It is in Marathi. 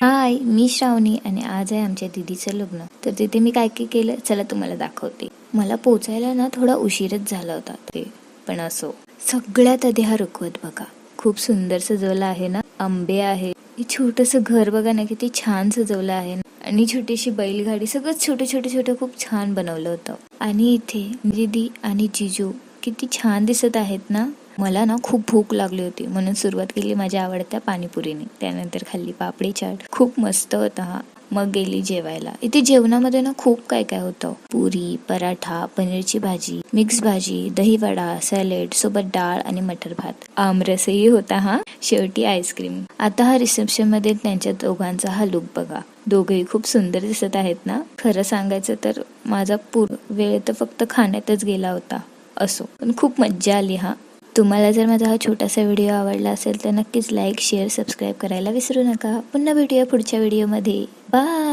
हाय, मी श्रावणी आणि आज आहे आमच्या दीदीचं लग्न. तर तिथे मी काय काय केलं चला तुम्हाला दाखवते. मला पोचायला ना थोडा उशीरच झाला होता ते, पण असो. सगळ्यात आधी हा रुखवत बघा, खूप सुंदर सजवला आहे ना. आंबे आहे, छोटस घर बघा ना किती छान सजवलं आहे. आणि छोटीशी बैलगाडी, सगळं छोटे छोटे छोटे खूप छान बनवलं होतं. आणि इथे दीदी आणि जिजू किती छान दिसत आहेत ना. मला ना खूप भूक लागली होती म्हणून सुरुवात केली माझ्या आवडत्या पाणीपुरीने. त्यानंतर खाल्ली पापडी चाट, खूप मस्त होता हा. मग गेली जेवायला. इथे जेवणामध्ये ना खूप काय काय होतं. पुरी, पराठा, पनीरची भाजी, मिक्स भाजी, दही वडा, सॅलेड सोबत डाळ आणि मटर भात. आमरसही होता हा. शेवटी आईस्क्रीम. आता हा रिसेप्शन मध्ये त्यांच्या दोघांचा हा लुक बघा. दोघेही खूप सुंदर दिसत आहेत ना. खरं सांगायचं तर माझा पूर्ण वेळ तर फक्त खाण्यातच गेला होता. असो, पण खूप मज्जा आली हा. तुम्हाला जर माझा हा छोटासा व्हिडिओ आवडला असेल तर नक्कीच लाईक, शेअर, सबस्क्राईब करायला विसरू नका. पुन्हा भेटूया पुढच्या व्हिडिओमध्ये. बाय.